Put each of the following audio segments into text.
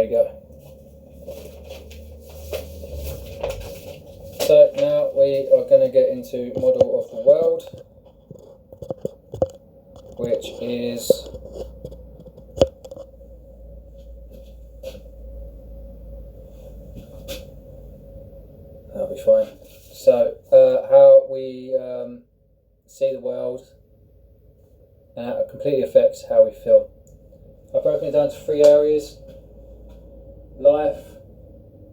There you go. So now we are going to get into model of the world, which is that'll be fine. So how we see the world and how it completely affects how we feel. I've broken it down to 3 areas: life,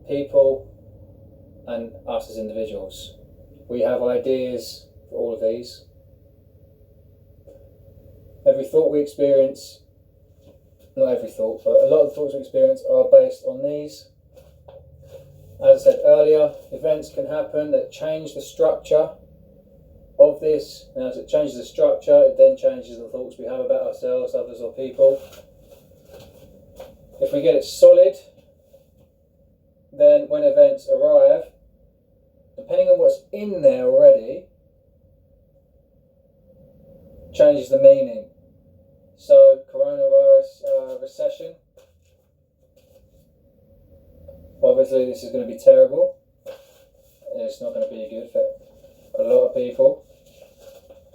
people, and us as individuals. We have ideas for all of these. Every thought we experience, not every thought, but a lot of the thoughts we experience are based on these. As I said earlier, events can happen that change the structure of this, and as it changes the structure, it then changes the thoughts we have about ourselves, others, or people. If we get it solid, then when events arrive, depending on what's in there already, changes the meaning. So, coronavirus recession. Obviously, this is going to be terrible. It's not going to be good for a lot of people.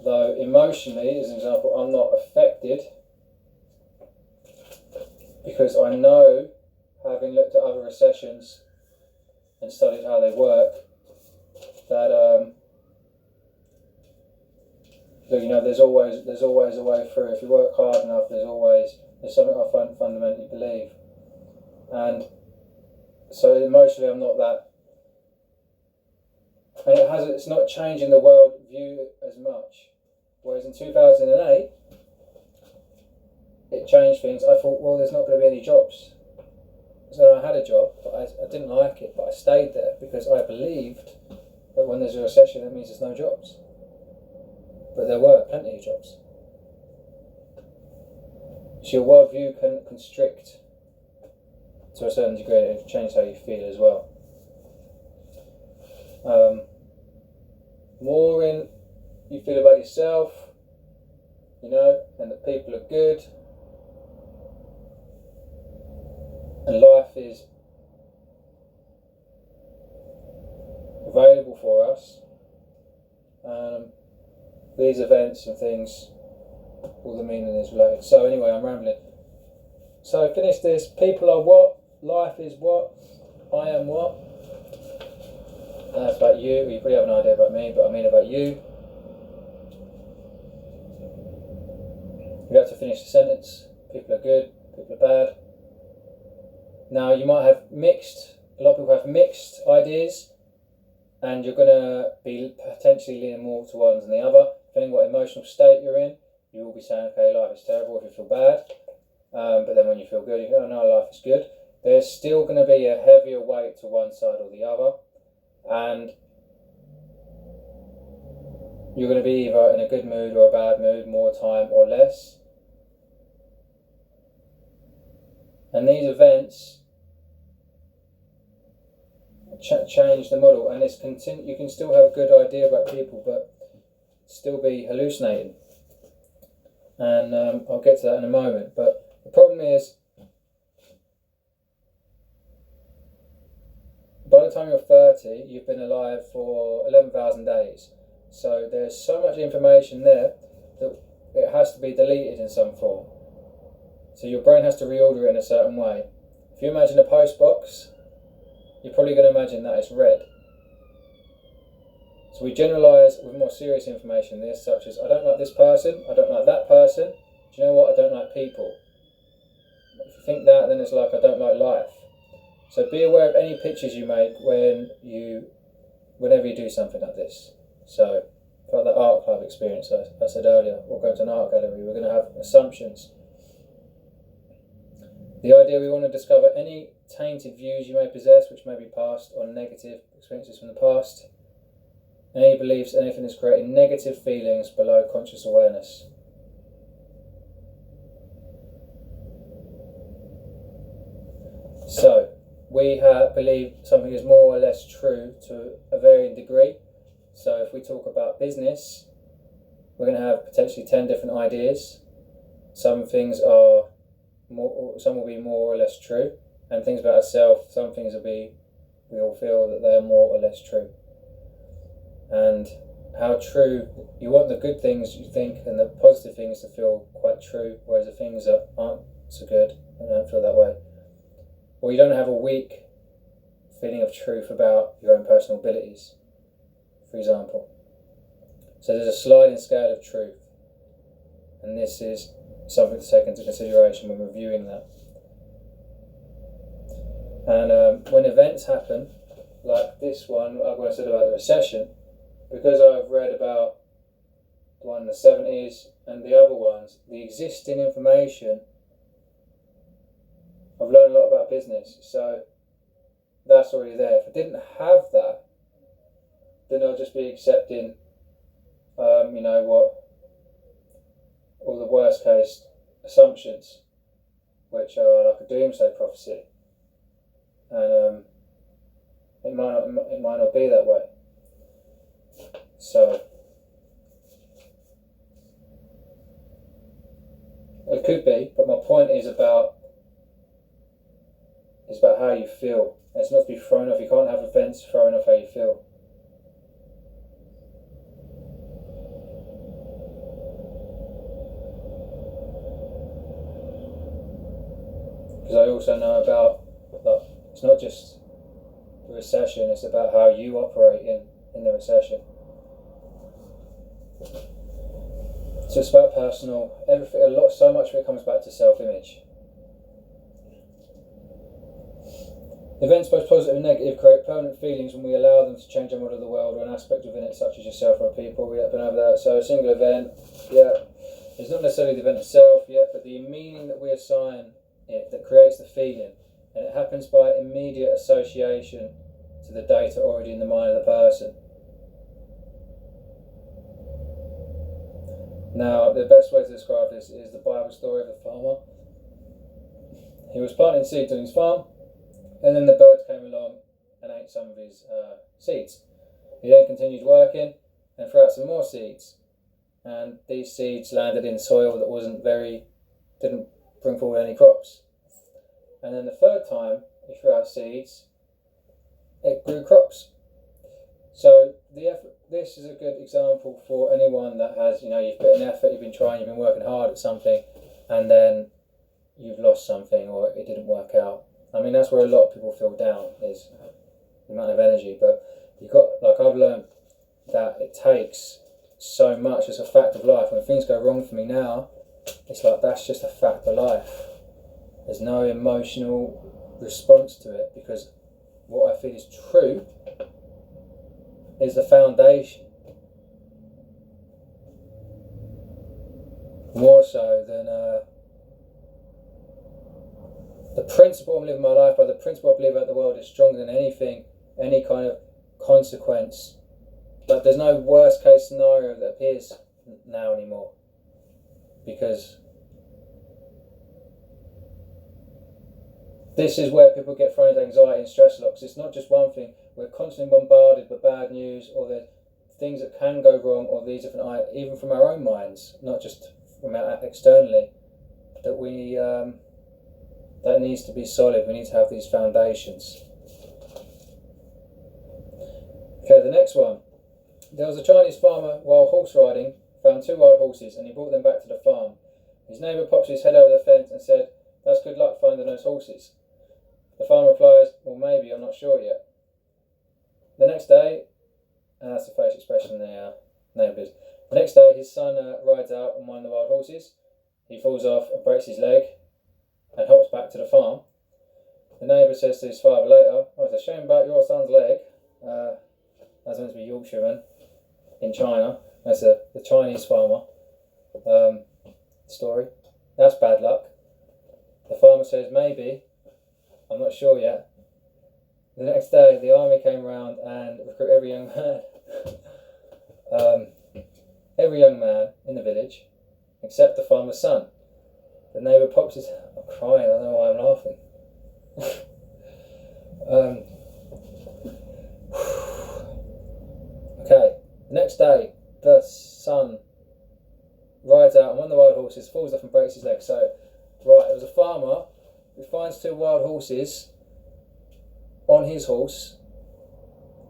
Though emotionally, as an example, I'm not affected because I know, having looked at other recessions and studied how they work, that there's always a way through. If you work hard enough, there's something I fundamentally believe, and so emotionally I'm not that, and it's not changing the world view as much. Whereas in 2008, it changed things. I thought, well, there's not going to be any jobs. So I had a job, but I didn't like it, but I stayed there because I believed that when there's a recession, that means there's no jobs. But there were plenty of jobs. So your worldview can constrict to a certain degree, and it can change how you feel as well. More in you feel about yourself, and that people are good, and life is available for us. These events and things, all the meaning is related. So anyway, I'm rambling. So finish this. People are what? Life is what? I am what? And that's about you. You probably have an idea about me, but I mean about you. You have to finish the sentence. People are good, people are bad. Now you might have a lot of people have mixed ideas, and you're going to be potentially leaning more to one than the other. Depending on what emotional state you're in, you will be saying, okay, life is terrible if you feel bad. But then when you feel good, you go, oh no, life is good. There's still going to be a heavier weight to one side or the other. And you're going to be either in a good mood or a bad mood, more time or less. And these events change the model, and you can still have a good idea about people, but still be hallucinating. And I'll get to that in a moment. But the problem is, by the time you're 30, you've been alive for 11,000 days. So there's so much information there that it has to be deleted in some form. So your brain has to reorder it in a certain way. If you imagine a post box, you're probably going to imagine that it's red. So we generalise with more serious information in this, such as, I don't like this person, I don't like that person. Do you know what? I don't like people. If you think that, then it's like, I don't like life. So be aware of any pictures you make whenever you do something like this. So, for the art club experience I said earlier, we're going to an art gallery, we're going to have assumptions. The idea, we want to discover any tainted views you may possess, which may be past or negative experiences from the past. Any beliefs, anything that's creating negative feelings below conscious awareness. So, we believe something is more or less true to a varying degree. So if we talk about business, we're going to have potentially 10 different ideas. Some things some will be more or less true. and things about ourselves, some things we all feel that they are more or less true. And how true, you want the good things you think and the positive things to feel quite true, whereas the things that aren't so good and don't feel that way. Or you don't have a weak feeling of truth about your own personal abilities, for example. So there's a sliding scale of truth, and this is something to take into consideration when reviewing that. And when events happen, like this one, like when I said about the recession, because I've read about the one in the 70s and the other ones, the existing information, I've learned a lot about business, so that's already there. If I didn't have that, then I'll just be accepting, all the worst case assumptions, which are like a doomsday prophecy, and it might not be that way. So it could be, but my point is about how you feel. It's not to be thrown off. You can't have events thrown off how you feel. Because I also know about, like, it's not just the recession, it's about how you operate in the recession. So it's about personal, everything, so much of it comes back to self-image. Events, both positive and negative, create permanent feelings when we allow them to change our model of the world or an aspect within it, such as yourself or people. We have been over that. So a single event, it's not necessarily the event itself yet, but the meaning that we assign it that creates the feeling, and it happens by immediate association to the data already in the mind of the person. Now, the best way to describe this is the Bible story of the farmer. He was planting seeds on his farm, and then the birds came along and ate some of his seeds. He then continued working and threw out some more seeds, and these seeds landed in soil that didn't bring forward any crops. And then the third time he threw out seeds, it grew crops. So this is a good example for anyone that has, you've put in effort, you've been trying, you've been working hard at something, and then you've lost something or it didn't work out. I mean, that's where a lot of people feel down, is the amount of energy. But I've learned that it takes so much. It's a fact of life. When things go wrong for me now, it's like, that's just a fact of life. There's no emotional response to it, because what I feel is true is the foundation. More so than the principle I'm living my life by, the principle I believe about the world is stronger than anything, any kind of consequence. But there's no worst case scenario that appears now anymore, because this is where people get thrown into anxiety and stress a lot, because it's not just one thing. We're constantly bombarded with bad news, or the things that can go wrong, or these different, even from our own minds, not just from externally, that that needs to be solid. We need to have these foundations. Okay, the next one. There was a Chinese farmer, while horse riding, found 2 wild horses, and he brought them back to the farm. His neighbour popped his head over the fence and said, "That's good luck finding those horses." The farmer replies, "Well, maybe, I'm not sure yet." The next day, and that's the face expression the neighbours. The next day, his son rides out on one of the wild horses. He falls off and breaks his leg and hops back to the farm. The neighbour says to his father later, "Oh, it's a shame about your son's leg." That's meant to be Yorkshireman in China. That's the Chinese farmer story. That's bad luck. The farmer says, "Maybe, I'm not sure yet." The next day, the army came round and recruited every young man. Every young man in the village, except the farmer's son. The neighbour pops his... I'm crying, I don't know why I'm laughing. Okay, the next day, the son rides out on one of the wild horses, falls off and breaks his leg. So, right, it was a farmer He finds two wild horses on his horse.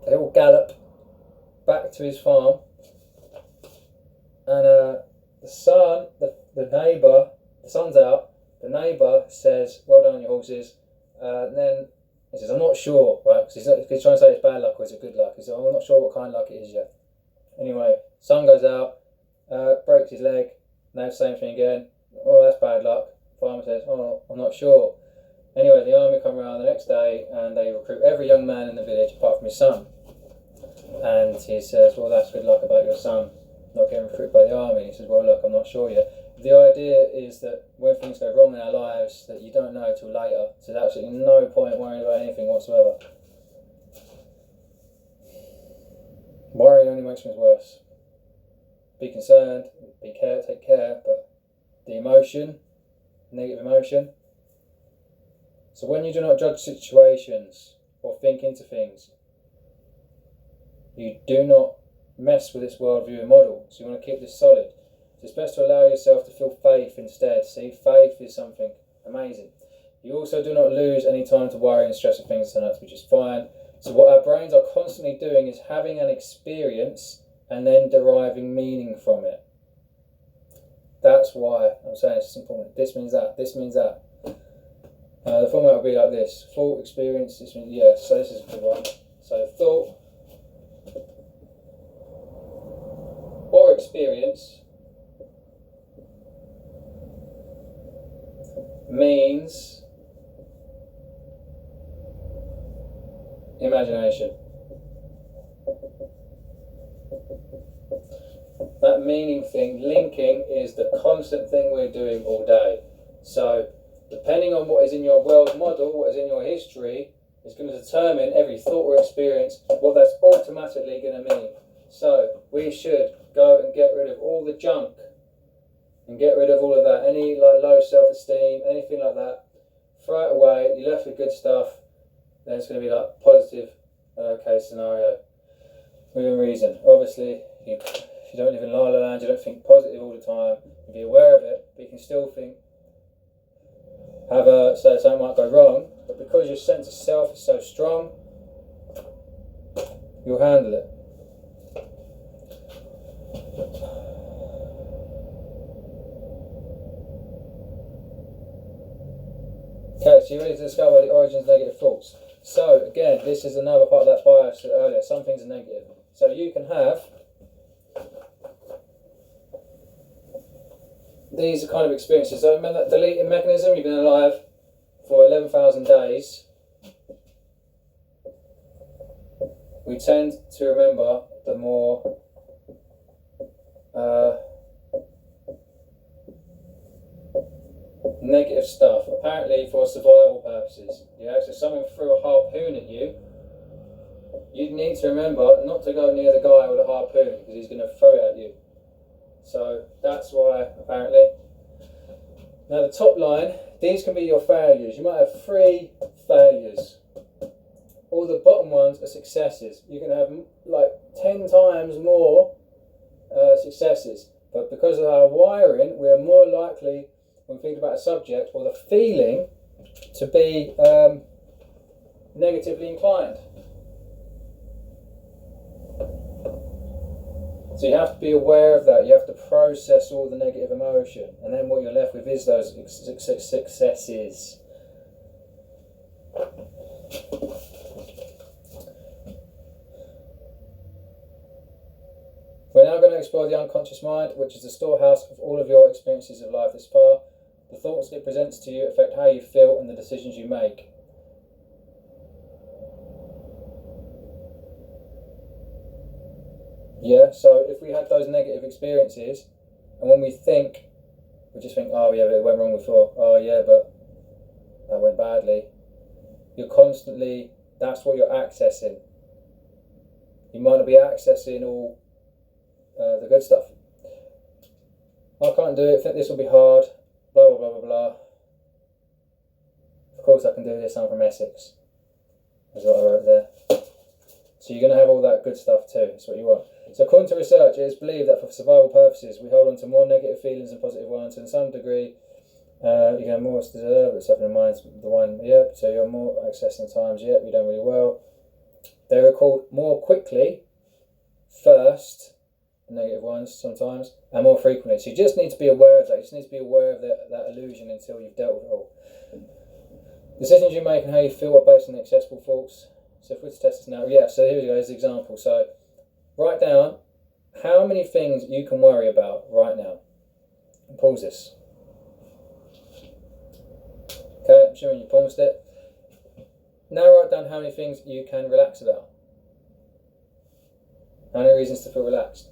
They all gallop back to his farm, and the son, the neighbour, the son's out. The neighbour says, "Well done, your horses." And then he says, "I'm not sure," right? Because he's trying to say it's bad luck or it's a good luck. He says, "I'm not sure what kind of luck it is yet." Anyway, son goes out, breaks his leg. Now same thing again. "Oh, that's bad luck." Farmer says, "Oh, I'm not sure." Anyway, the army come around the next day and they recruit every young man in the village apart from his son. And he says, "Well, that's good luck about your son not getting recruited by the army." He says, "Well, look, I'm not sure yet." The idea is that when things go wrong in our lives, that you don't know till later. So there's absolutely no point worrying about anything whatsoever. Worrying only makes things worse. Be concerned, take care, but the emotion, negative emotion. So when you do not judge situations or think into things, you do not mess with this worldview and model. So you want to keep this solid. So it's best to allow yourself to feel faith instead. See, faith is something amazing. You also do not lose any time to worry and stress of things, and that's which is fine. So what our brains are constantly doing is having an experience and then deriving meaning from it. That's why I'm saying it's important. This means that. This means that. The format will be like this: thought, experience. This means So this is a good one. So thought or experience means imagination. That meaning thing, linking, is the constant thing we're doing all day. So depending on what is in your world model, what is in your history, is going to determine every thought or experience what that's automatically going to mean. So we should go and get rid of all the junk and get rid of all of that, any like low self-esteem, anything like that. Throw it away. You're left with good stuff. Then it's going to be like positive case scenario within reason. Obviously, if you don't live in la la land, you don't think positive all the time. You be aware of it, but you can still think. So something might go wrong, but because your sense of self is so strong, you'll handle it. Okay, so you're ready to discover the origins of negative thoughts. So again, this is another part of that bias earlier. Some things are negative. So you can have these are kind of experiences. So remember that deleting mechanism? You've been alive for 11,000 days. We tend to remember the more negative stuff, apparently for survival purposes. Yeah, so someone threw a harpoon at you. You'd need to remember not to go near the guy with a harpoon because he's going to throw it at you. So that's why, apparently. Now the top line, these can be your failures. You might have 3 failures. All the bottom ones are successes. You're going to have like 10 times more successes. But because of our wiring, we're more likely, when we think about a subject or the feeling, to be negatively inclined. So you have to be aware of that. You have to process all the negative emotion, and then what you're left with is those successes. We're now going to explore the unconscious mind, which is the storehouse of all of your experiences of life this far. The thoughts it presents to you affect how you feel and the decisions you make. Yeah, so if we had those negative experiences, and when we think, we just think, oh yeah, but it went wrong before. Oh yeah, but that went badly. You're constantly, that's what you're accessing. You might not be accessing all the good stuff. I can't do it, I think this will be hard, blah, blah, blah, blah, blah. Of course I can do this, I'm from Essex. That's what I wrote there. So you're going to have all that good stuff too, that's what you want. So according to research, it is believed that for survival purposes, we hold on to more negative feelings than positive ones. To some degree, You can have more to deserve, but something in mind's the one, yep, so you're more accessing the times, yep, you've done really well. They're recalled more quickly first, negative ones sometimes, and more frequently. So you just need to be aware of that. You just need to be aware of that illusion until you've dealt with it all. Decisions you make and how you feel are based on the accessible thoughts. So if we're to test this now, yeah, so here we go, here's the example. So write down how many things you can worry about right now. And pause this. Okay, I'm assuming you paused it. Now write down how many things you can relax about. How many reasons to feel relaxed?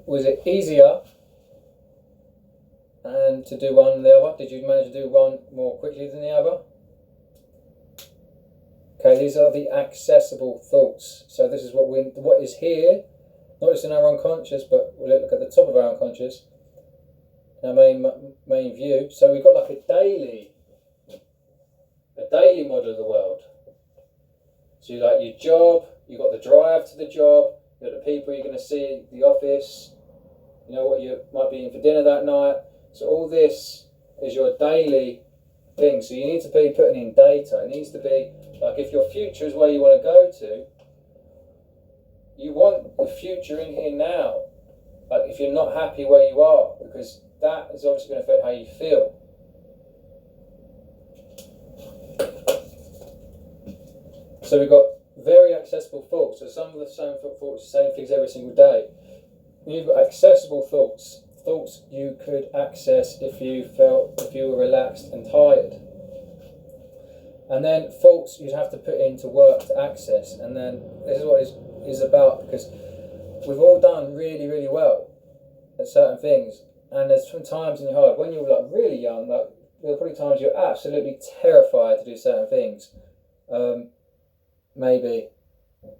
Was it easier and to do one than the other? Did you manage to do one more quickly than the other? Okay, these are the accessible thoughts. So this is what is here, not just in our unconscious, but we'll look at the top of our unconscious, our main view. So we've got like a daily model of the world. So you like your job, you've got the drive to the job, you've got the people you're going to see at the office, you know what you might be in for dinner that night. So all this is your daily thing. So you need to be putting in data. It needs to be like, if your future is where you want to go to, you want the future in here now. Like if you're not happy where you are, because that is obviously going to affect how you feel. So we've got very accessible thoughts. So some of the same thoughts, the same things every single day. You've got accessible thoughts. Thoughts you could access if you were relaxed and tired. And then thoughts you'd have to put into work to access. And then this is what it is about, because we've all done really, really well at certain things. And there's some times in your heart, when you were like really young, like there were probably times you're absolutely terrified to do certain things. Maybe.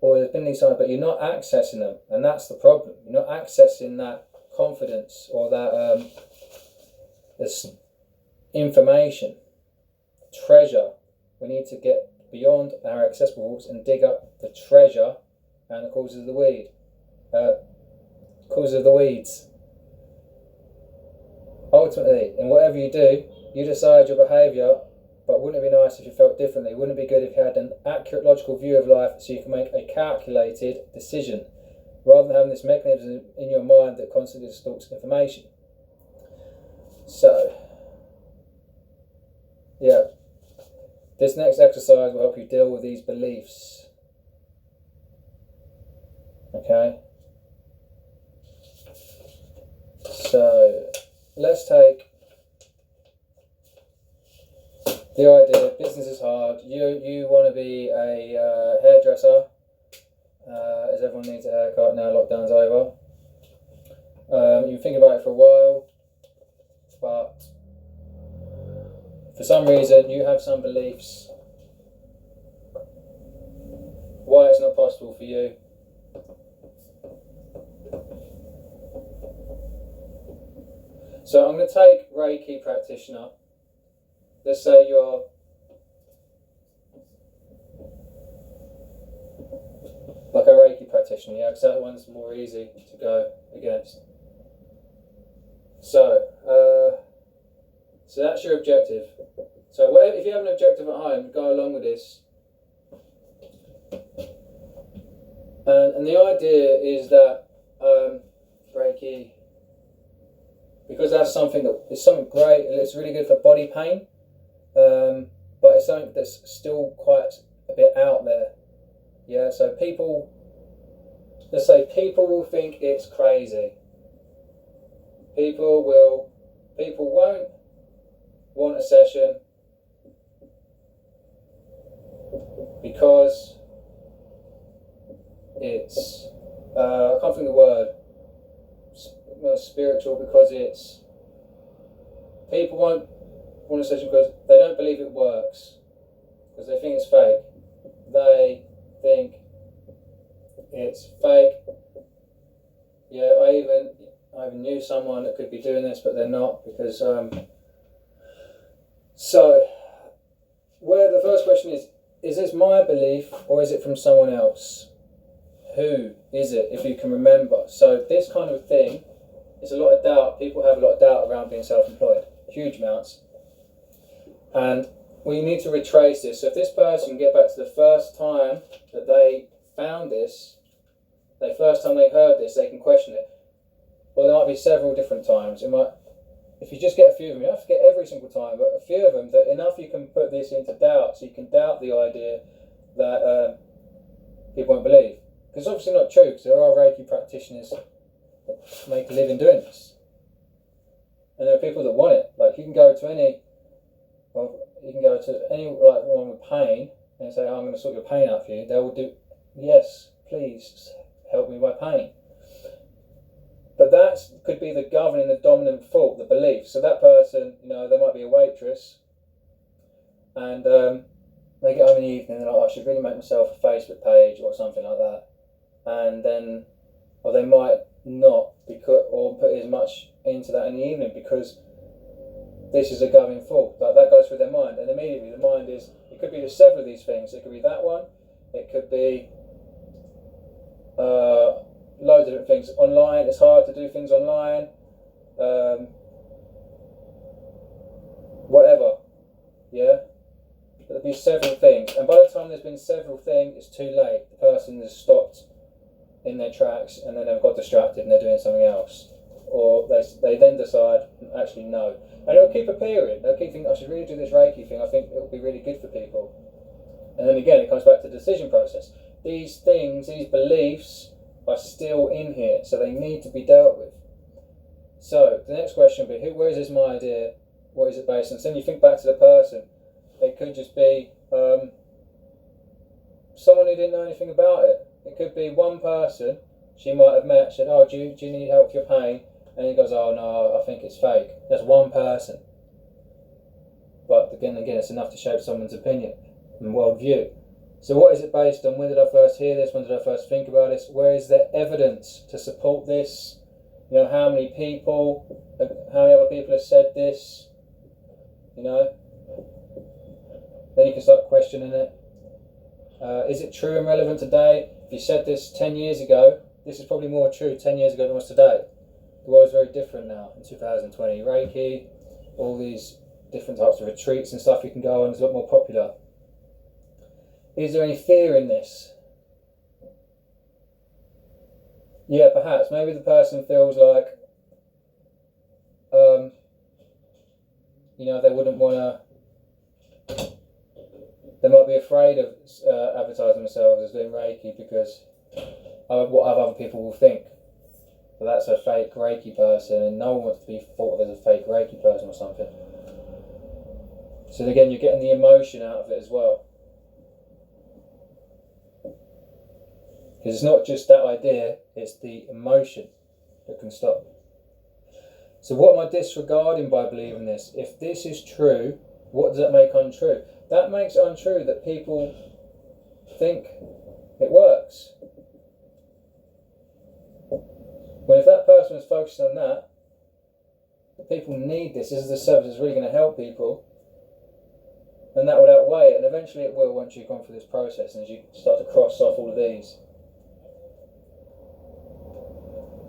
Or there's been these times, but you're not accessing them. And that's the problem. You're not accessing that confidence or that this information, treasure. We need to get beyond our accessible walls and dig up the treasure and the causes of the weeds. Ultimately, in whatever you do, you decide your behaviour, but wouldn't it be nice if you felt differently? Wouldn't it be good if you had an accurate, logical view of life so you can make a calculated decision, rather than having this mechanism in your mind that constantly distorts information? So, yeah, this next exercise will help you deal with these beliefs. Okay? So, let's take the idea, business is hard, you want to be a hairdresser, as everyone needs a haircut now lockdown's over. You think about it for a while, but for some reason you have some beliefs why it's not possible for you. So I'm going to take Reiki practitioner. Let's say you're like a Reiki practitioner, yeah, because that one's more easy to go against. So that's your objective. So if you have an objective at home, go along with this. And the idea is that Reiki, because that's something great, and it's really good for body pain. But it's something that's still quite a bit out there. Yeah, so people will think it's crazy. People won't want a session because it's, I can't think of the word, spiritual, because it's, people won't want a session because they don't believe it works, because they think it's fake. They think it's fake. Yeah, I even knew someone that could be doing this, but they're not, because so where the first question is this my belief or is it from someone else? Who is it, if you can remember? So this kind of thing is a lot of doubt. People have a lot of doubt around being self-employed. huge amounts. And we need to retrace this. So if this person can get back to the first time that they found this, the first time they heard this, they can question it. Or there might be several different times. It might, if you just get a few of them, you don't have to get every single time, but a few of them, that enough you can put this into doubt, so you can doubt the idea that people won't believe. Because it's obviously not true, because there are Reiki practitioners that make a living doing this. And there are people that want it. Like, you can go to any like one with pain and say, oh, I'm going to sort your pain out for you. They will do, yes, please help me with my pain. But that could be the governing, the dominant thought, the belief. So that person, they might be a waitress, and they get home in the evening and they're like, oh, I should really make myself a Facebook page or something like that. And then, or they might not put as much into that in the evening because this is a governing thought. That goes through their mind, and immediately the mind is, it could be just several of these things. It could be that one, it could be loads of different things. Online, it's hard to do things online. Whatever, yeah? There'll be several things, and by the time there's been several things, it's too late. The person has stopped in their tracks, and then they've got distracted and they're doing something else. Or they then decide, actually no. And it'll keep appearing. They'll keep thinking, I should really do this Reiki thing. I think it'll be really good for people. And then again, it comes back to the decision process. These things, these beliefs are still in here, so they need to be dealt with. So the next question will be, where is this my idea? What is it based on? So then you think back to the person. It could just be someone who didn't know anything about it. It could be one person she might have met, said, oh, do you need help with your pain? And he goes, oh no, I think it's fake. That's one person. But again, it's enough to shape someone's opinion and worldview. So what is it based on? When did I first hear this? When did I first think about this? Where is there evidence to support this? How many people, how many other people have said this? Then you can start questioning it. Is it true and relevant today? If you said this 10 years ago, this is probably more true 10 years ago than it was today. The world's very different now in 2020. Reiki, all these different types of retreats and stuff you can go on is a lot more popular. Is there any fear in this? Yeah, perhaps. Maybe the person feels like, they wouldn't want to, they might be afraid of advertising themselves as doing Reiki because what other people will think. But that's a fake Reiki person, and no one wants to be thought of as a fake Reiki person or something. So again, you're getting the emotion out of it as well. Because it's not just that idea, it's the emotion that can stop. So what am I disregarding by believing this? If this is true, what does that make untrue? That makes it untrue that people think it works. Well, if that person was focused on that people need this is the service that's really going to help people, then that would outweigh it, and eventually it will once you've gone through this process and as you start to cross off all of these.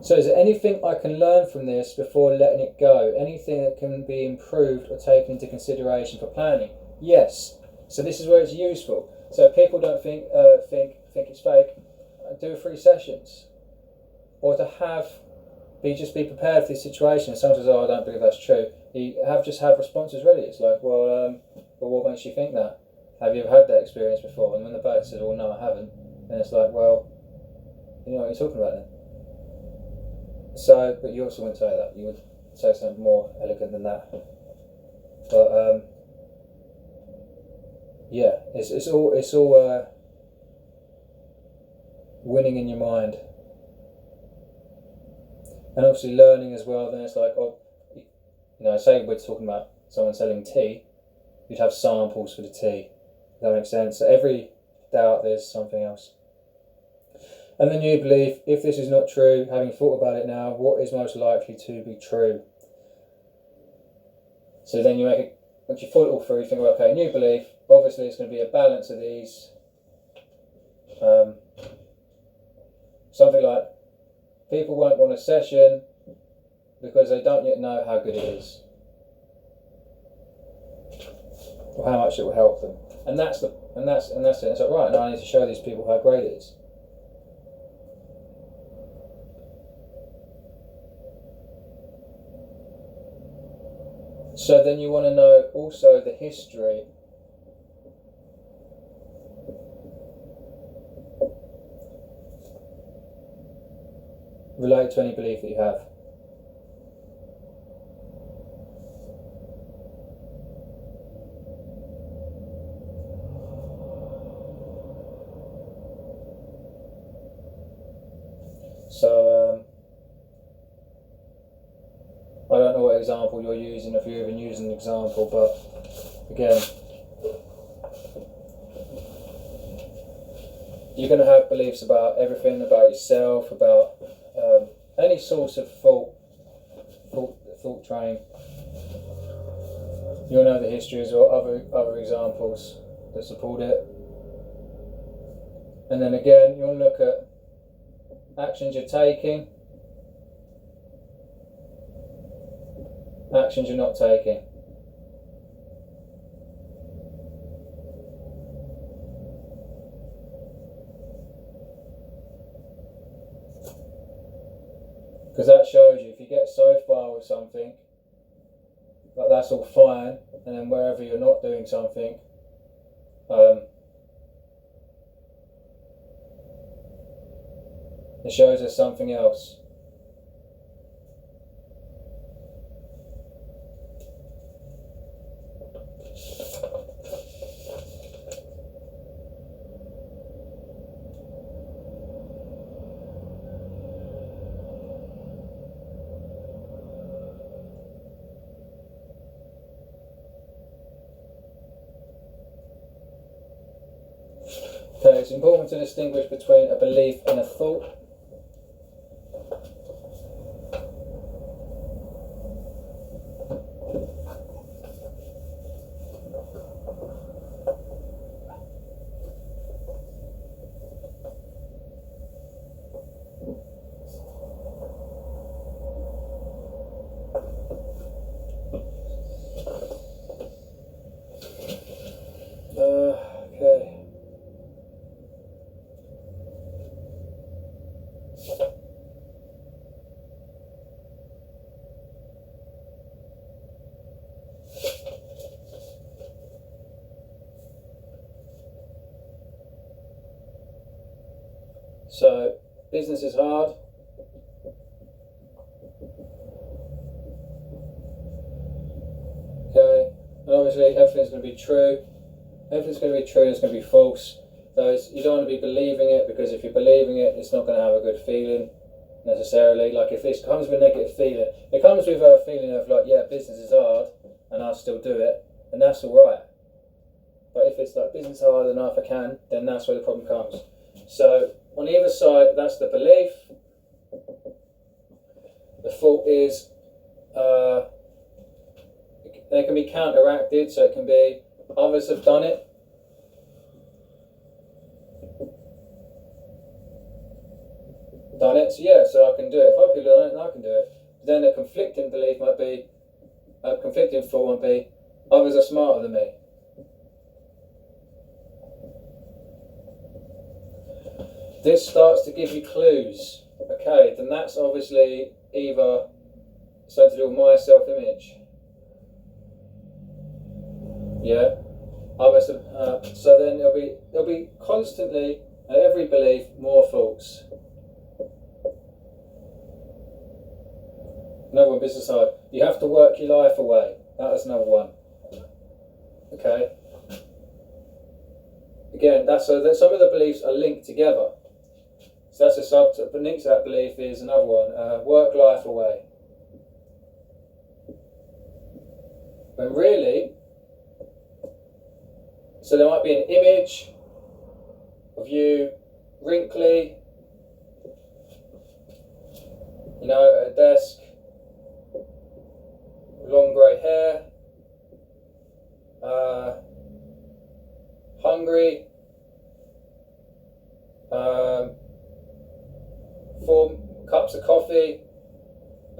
So is there anything I can learn from this before letting it go? Anything that can be improved or taken into consideration for planning? Yes. So this is where it's useful. So if people don't think it's fake, do 3 sessions. Or to just be prepared for this situation. If someone says, oh, I don't believe that's true, you just have responses ready. It's like, well, what makes you think that? Have you ever had that experience before? And when the person says, well, no, I haven't, then it's like, well, you know what you're talking about then. So, but you also wouldn't say that. You would say something more elegant than that. But yeah, it's all winning in your mind, and obviously learning as well. Then it's like, oh, say we're talking about someone selling tea, you'd have samples for the tea. Does that make sense? So every doubt there's something else. And then you believe, if this is not true, having thought about it now, what is most likely to be true? So then you once you thought it all through, you think, well, okay, new belief, obviously it's going to be a balance of these. Something like, people won't want a session because they don't yet know how good it is. or how much it will help them. And that's it. It's like, right, now I need to show these people how great it is. So then you want to know also the history related to any belief that you have. So I don't know what example you're using, if you're even using an example, but again, you're going to have beliefs about everything, about yourself, about any source of thought train. You'll know the history as well, other examples that support it. And then again, you'll look at actions you're taking, actions you're not taking. Because that shows you, if you get so far with something, like that's all fine, and then wherever you're not doing something, it shows us something else. Okay, it's important to distinguish between a belief and a thought. Okay. So, business is hard. Okay, and obviously everything's going to be true. Everything's going to be true and it's going to be false. Though you don't want to be believing it, because if you're believing it, it's not going to have a good feeling necessarily. Like if it comes with a negative feeling, it comes with a feeling of like, yeah, business is hard and I'll still do it, and that's alright. But if it's like business is hard enough, I can, then that's where the problem comes. So on either side, that's the belief. The thought is, they can be counteracted, so it can be others have done it. So yeah, so I can do it. If other people have done it, then I can do it. But then a conflicting belief might be, a conflicting thought might be, others are smarter than me. This starts to give you clues. Okay, then that's obviously either something to do with my self-image. Yeah. So then there'll be constantly, at every belief, more thoughts. Another one, business hard. You have to work your life away. That is another one. Okay. Again, some of the beliefs are linked together. So that's a but next to that belief is another one. Work life away. But really, so there might be an image of you wrinkly, at a desk, long grey hair, hungry, 4 cups of coffee,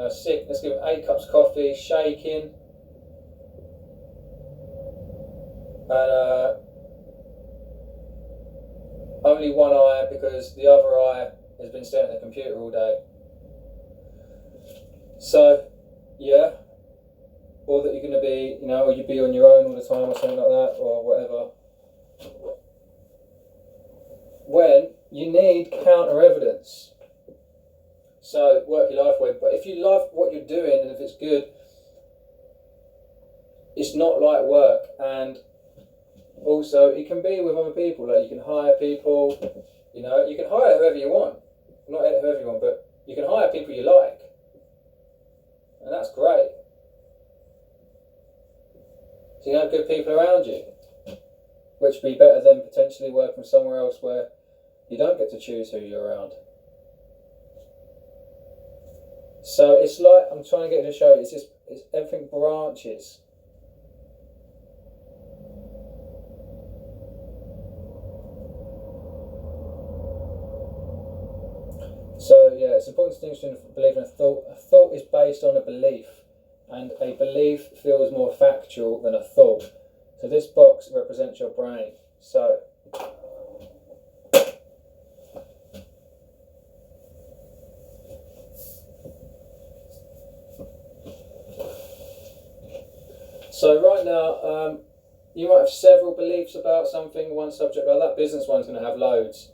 sick, let's give it 8 cups of coffee, shaking, and only one eye because the other eye has been staring at the computer all day. So, yeah, or that you're going to be, or you'd be on your own all the time or something like that, or whatever. When you need counter evidence. So, work your life away. But if you love what you're doing and if it's good, it's not like work. And also, it can be with other people. Like, you can hire people, you can hire whoever you want. Not whoever you want, but you can hire people you like. And that's great. So you have good people around you, which would be better than potentially working somewhere else where you don't get to choose who you're around. So it's like, I'm trying to get you to show you, it's everything branches. So yeah, it's important to distinguish between a belief and a thought. A thought is based on a belief, and a belief feels more factual than a thought. So this box represents your brain. So right now, you might have several beliefs about something, one subject. Like that business one's going to have loads.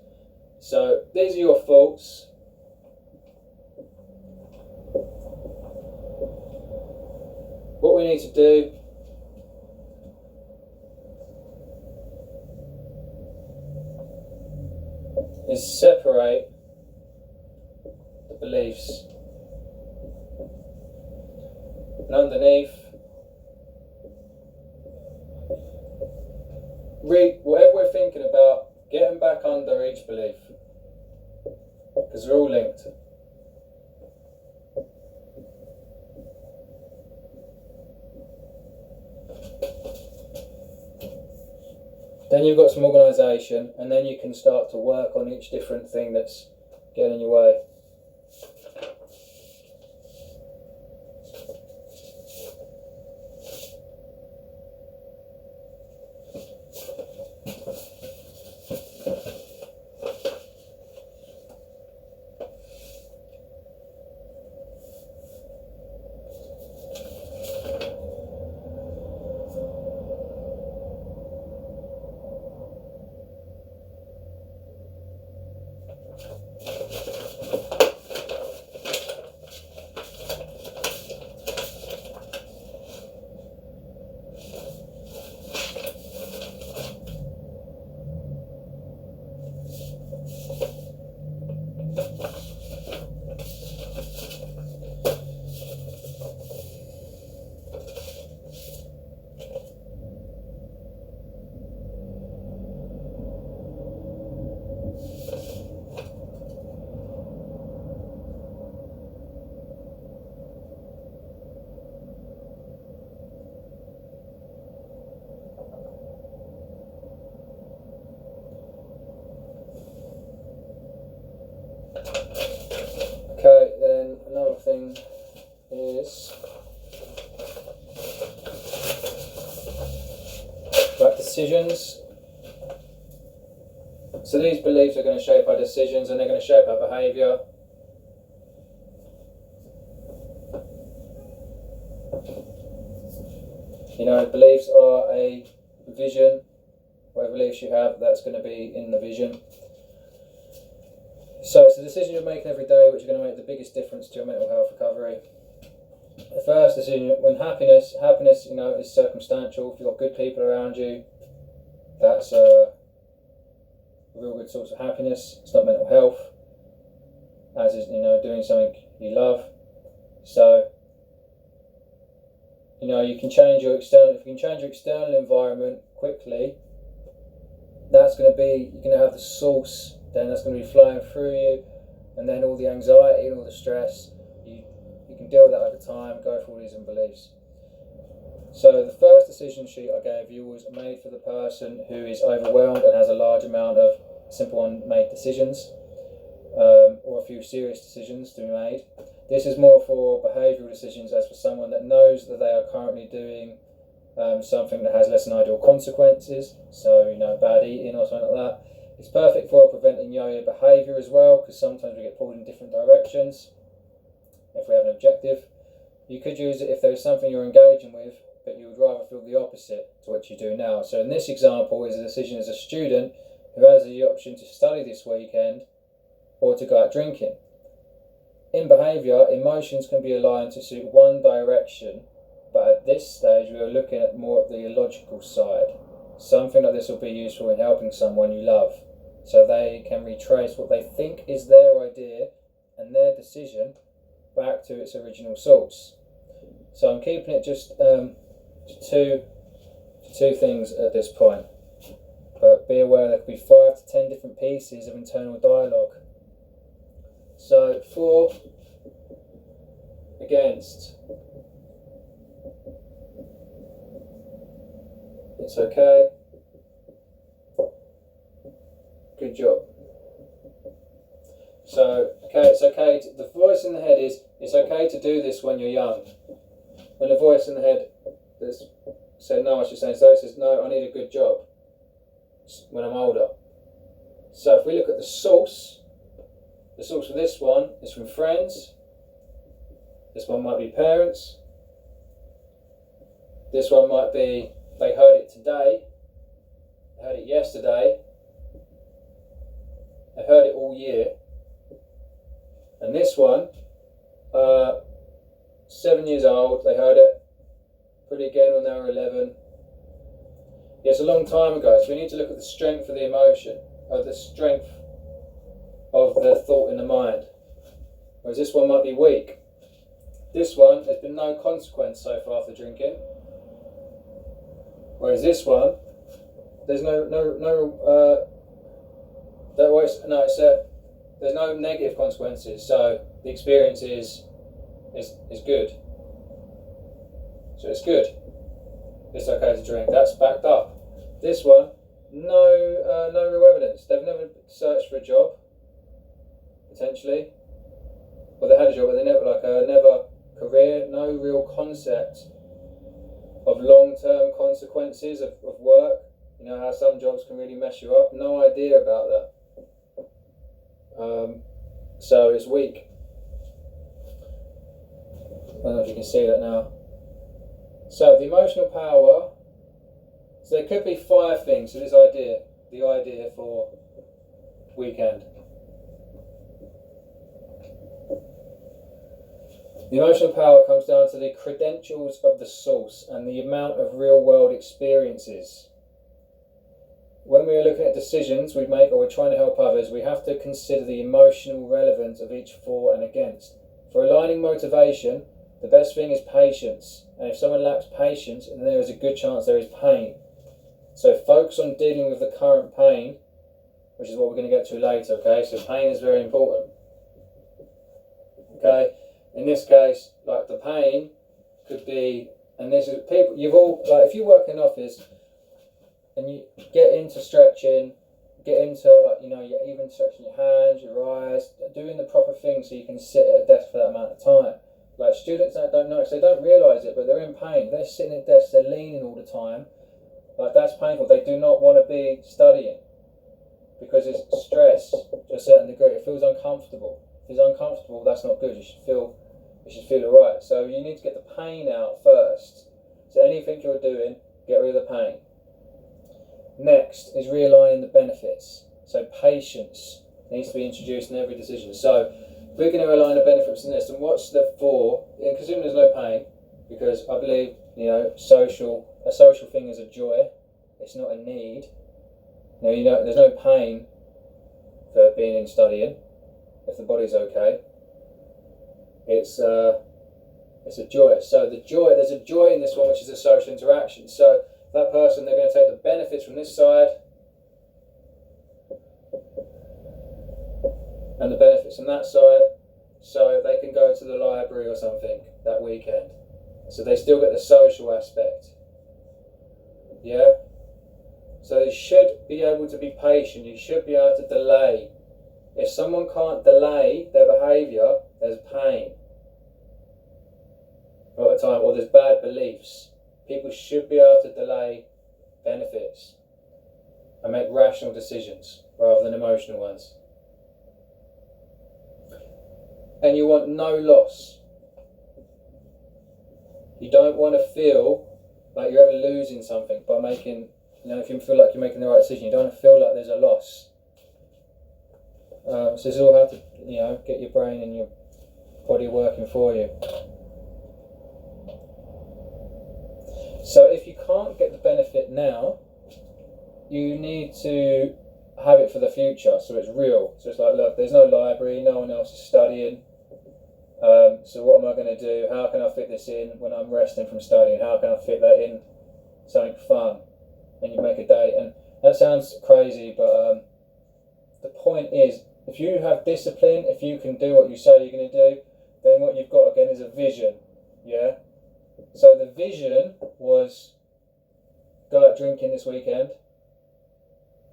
So these are your thoughts. What we need to do is separate the beliefs. And underneath, read whatever we're thinking about, get them back under each belief, because they're all linked. Then you've got some organisation, and then you can start to work on each different thing that's getting in your way. Okay, then another thing is about decisions. So these beliefs are going to shape our decisions, and they're going to shape our behaviour. Beliefs are a vision. Whatever beliefs you have, that's going to be in the vision. So it's the decision you're making every day which are going to make the biggest difference to your mental health recovery. The first decision, when happiness, is circumstantial. If you've got good people around you, that's a real good source of happiness. It's not mental health, as is doing something you love. So you can change your external. If you can change your external environment quickly, that's going to be, you're going to have the source. Then that's going to be flowing through you, and then all the anxiety and all the stress, you can deal with that over time, go through all these beliefs. So the first decision sheet I gave you was made for the person who is overwhelmed and has a large amount of simple unmade decisions, or a few serious decisions to be made. This is more for behavioural decisions, as for someone that knows that they are currently doing something that has less than ideal consequences, so bad eating or something like that. It's perfect for preventing yo-yo behaviour as well, because sometimes we get pulled in different directions if we have an objective. You could use it if there is something you're engaging with, but you would rather feel the opposite to what you do now. So in this example is a decision as a student who has the option to study this weekend or to go out drinking. In behaviour, emotions can be aligned to suit one direction, but at this stage we are looking at more of the illogical side. Something like this will be useful in helping someone you love, so they can retrace what they think is their idea and their decision back to its original source. So I'm keeping it just to two things at this point, but be aware there could be 5 to 10 different pieces of internal dialogue. So for, against, it's okay, good job. So, okay, it's okay, the voice in the head is, it's okay to do this when you're young. When the voice in the head that's said no, I should say, so it says, no, I need a good job when I'm older. So if we look at the source for this one is from friends. This one might be parents. This one might be, they heard it today, they heard it yesterday, they heard it all year. And this one, 7 years old, they heard it probably again when they were 11. Yeah, it's a long time ago, so we need to look at the strength of the emotion, or the strength of the thought in the mind. Whereas this one might be weak. This one, there's been no consequence so far for drinking. Whereas this one, there's there's no negative consequences, so the experience is good. So it's good. It's okay to drink. That's backed up. This one, no real evidence. They've never searched for a job, potentially, or they had a job, but they never career. No real concept of long-term consequences of work. You know how some jobs can really mess you up. No idea about that. So it's weak. I don't know if you can see that now. So the emotional power. So there could be 5 things. So this idea, the idea for weekend. The emotional power comes down to the credentials of the source and the amount of real-world experiences. When we are looking at decisions we make or we're trying to help others, we have to consider the emotional relevance of each for and against. For aligning motivation, the best thing is patience. And if someone lacks patience, then there is a good chance there is pain. So focus on dealing with the current pain, which is what we're going to get to later, okay? So pain is very important. Okay? In this case, like the pain could be, and this is people, you've all, like if you work in an office and you get into stretching, get into you're even stretching your hands, your eyes, doing the proper thing so you can sit at a desk for that amount of time. Like students that don't know, so they don't realise it, but they're in pain. They're sitting at desks, they're leaning all the time. Like that's painful. They do not want to be studying because it's stress to a certain degree. It feels uncomfortable. If it's uncomfortable, that's not good. You should feel alright. So you need to get the pain out first. So anything you're doing, get rid of the pain. Next is realigning the benefits. So patience needs to be introduced in every decision. So we're going to align the benefits in this. And what's the for? In considering there's no pain, because I believe a social thing is a joy. It's not a need. There's no pain for being in studying if the body's okay. It's a joy. So there's a joy in this one, which is a social interaction. So that person, they're going to take the benefits from this side and the benefits from that side, so they can go to the library or something that weekend. So they still get the social aspect. Yeah? So you should be able to be patient. You should be able to delay. If someone can't delay their behaviour, there's pain. At the time, or there's bad beliefs. people should be able to delay benefits and make rational decisions rather than emotional ones. And you want no loss. You don't want to feel like you're ever losing something by making, if you feel like you're making the right decision, you don't want to feel like there's a loss. So this is all how to, get your brain and your body working for you. So if you can't get the benefit now, you need to have it for the future, so it's real. So it's like, look, there's no library, no one else is studying. So what am I going to do? How can I fit this in when I'm resting from studying? How can I fit that in something fun? And you make a date. And that sounds crazy, but the point is, if you have discipline, if you can do what you say you're going to do, then what you've got again is a vision. Yeah? So the vision was go out drinking this weekend,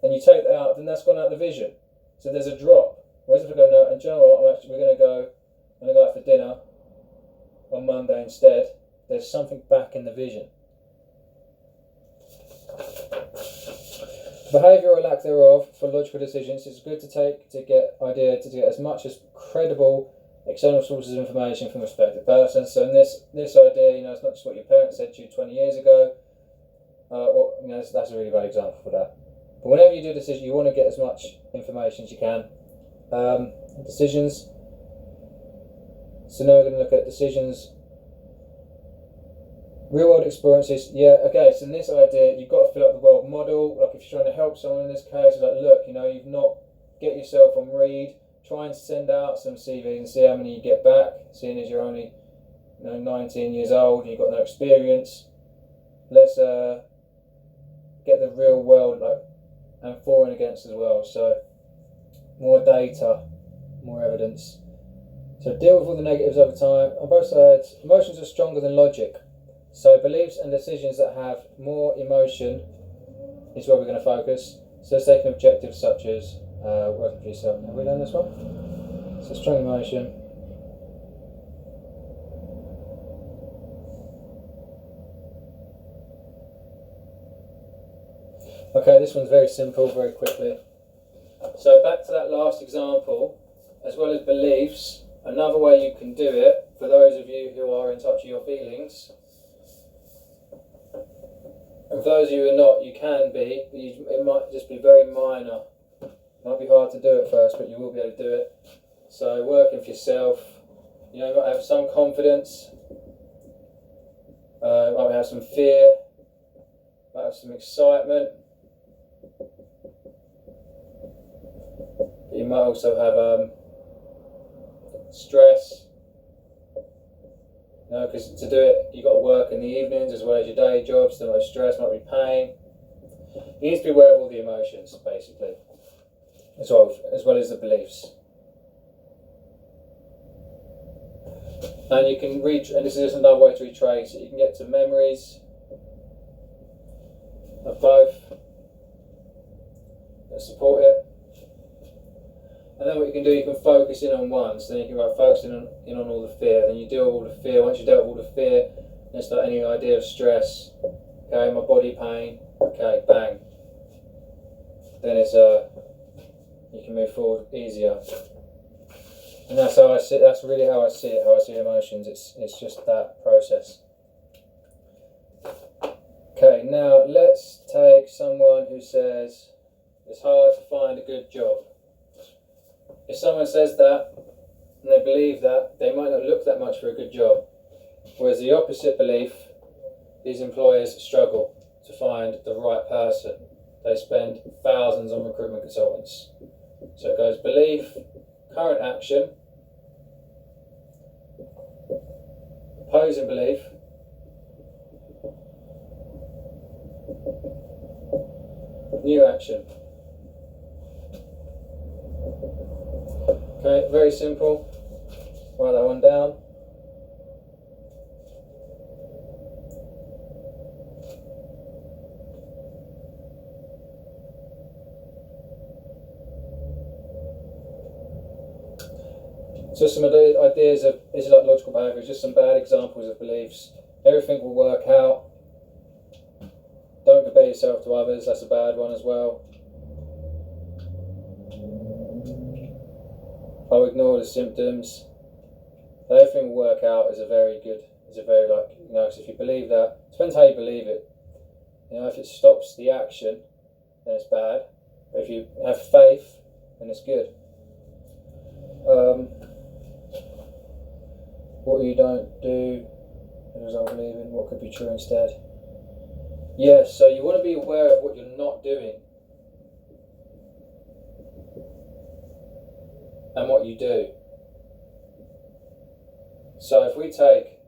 and you take that out, then that's gone out of the vision. So there's a drop. Whereas if I go, no, and do you know what, we're going to go out for dinner on Monday instead, there's something back in the vision. Behaviour or lack thereof for logical decisions is good to get as much as credible external sources of information from respective persons. So in this idea, it's not just what your parents said to you 20 years ago. That's a really bad example for that. But whenever you do a decision, you want to get as much information as you can. Decisions. So now we're going to look at decisions. Real world experiences. Yeah, okay, so in this idea, you've got to fill up the world model. Like if you're trying to help someone in this case, it's like, look, you've not, get yourself on Reed, try and send out some CVs and see how many you get back, seeing as you're only 19 years old and you've got no experience. Let's get the real world and for and against as well. So more data, more evidence. So deal with all the negatives over time. On both sides, emotions are stronger than logic. So beliefs and decisions that have more emotion is where we're going to focus. So let's take an objective such as working for yourself. Have we done this one? So strong emotion. Okay, this one's very simple, very quickly. So back to that last example, as well as beliefs, another way you can do it, for those of you who are in touch with your feelings, and for those of you who are not, you can be, it might just be very minor. It might be hard to do at first, but you will be able to do it. So working for yourself, you might have some confidence, you might have some fear, might have some excitement. You might also have stress, because to do it you've got to work in the evenings as well as your day jobs, so much stress, might be pain. You need to be aware of all the emotions, basically, as well as the beliefs. And you can and this is just another way to retrace it. You can get to memories of both that support it. And then what you can do, you can focus in on one. So then you can focus in on all the fear. Then you deal with all the fear. Once you dealt with all the fear, then start any idea of stress. Okay, my body pain. Okay, bang. Then it's you can move forward easier. And that's how I see. That's really how I see it. How I see emotions. It's just that process. Okay, now let's take someone who says it's hard to find a good job. If someone says that, and they believe that, they might not look that much for a good job. Whereas the opposite belief, these employers struggle to find the right person. They spend thousands on recruitment consultants. So it goes belief, current action, opposing belief, new action. Okay, very simple. Write that one down. So some ideas of, this is like logical behaviour, just some bad examples of beliefs. Everything will work out. Don't compare yourself to others, that's a bad one as well. I'll ignore the symptoms. Everything will work out is a very like, you know, so if you believe that, depends how you believe it. You know, if it stops the action, then it's bad. But if you have faith, then it's good. What you don't do, as I believe in, what could be true instead. Yes, so you want to be aware of what you're not doing and what you do. So if we take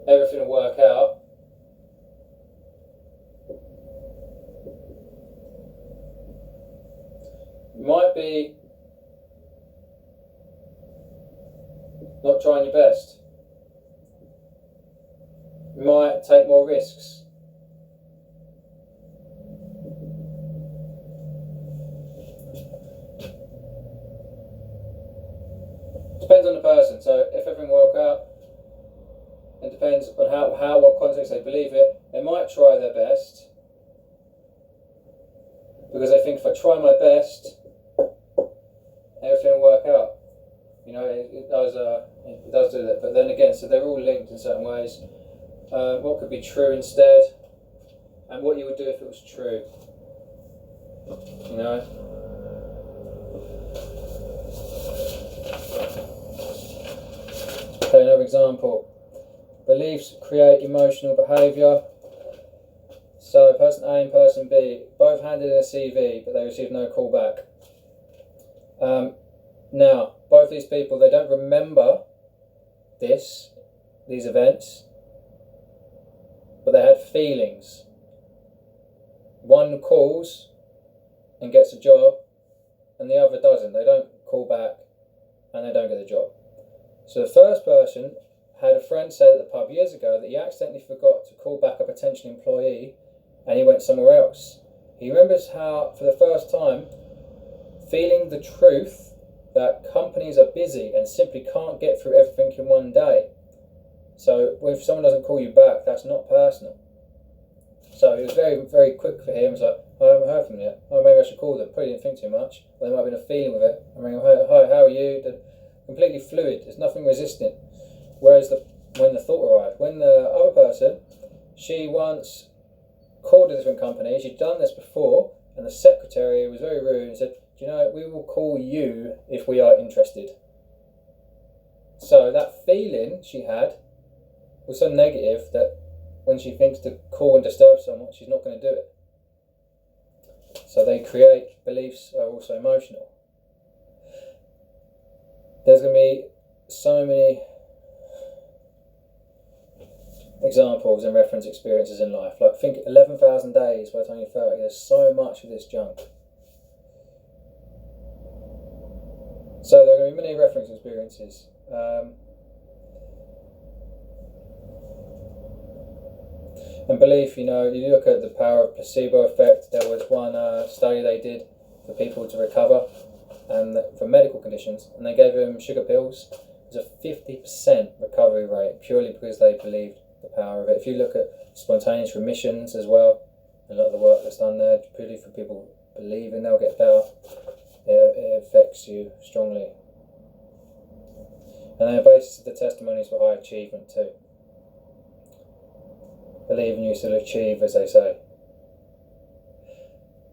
everything will work out, you might be not trying your best. You might take more risks. Depends on the person. So if everything works out, it depends on how what context they believe it. They might try their best because they think if I try my best, everything will work out. You know, it does do that. But then again, so they're all linked in certain ways. What could be true instead, and what you would do if it was true. You know. Okay, another example. Beliefs create emotional behaviour. So person A and person B both handed in a CV, but they received no call back. Now, both these people, they don't remember these events, but they had feelings. One calls and gets a job, and the other doesn't. They don't call back, and they don't get a job. So the first person had a friend say at the pub years ago that he accidentally forgot to call back a potential employee, and he went somewhere else. He remembers how, for the first time, feeling the truth that companies are busy and simply can't get through everything in one day. So if someone doesn't call you back, that's not personal. So it was very, very quick for him. It was like, I haven't heard from them yet. Oh, maybe I should call them. Probably didn't think too much. But there might have been a feeling with it. I mean, hi, how are you? Completely fluid. There's nothing resistant. Whereas when the thought arrived, when the other person, she once called a different company. She'd done this before, and the secretary was very rude and said, "Do you know, we will call you if we are interested." So that feeling she had was so negative that when she thinks to call and disturb someone, she's not going to do it. So they create, beliefs are also emotional. There's going to be so many examples and reference experiences in life. Like, think 11,000 days by the time you're 30. There's so much of this junk. So there are going to be many reference experiences. And belief, you know, you look at the power of placebo effect. There was one study they did for people to recover and for medical conditions, and they gave them sugar pills. It was a 50% recovery rate purely because they believed the power of it. If you look at spontaneous remissions as well, a lot of the work that's done there, purely for people believing they'll get better, it affects you strongly. And then the basis of the testimonies for high achievement too. Believing you shall achieve, as they say.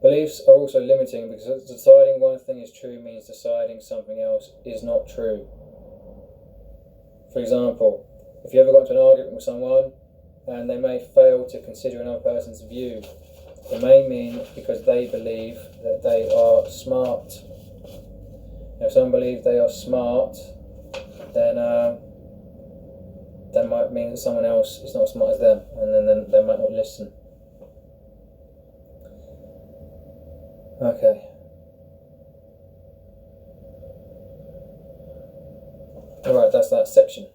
Beliefs are also limiting because deciding one thing is true means deciding something else is not true. For example, if you ever got into an argument with someone and they may fail to consider another person's view, it may mean because they believe that they are smart. If someone believes they are smart, then that might mean that someone else is not as smart as them, and then they might not listen. Okay. Alright, that's that section.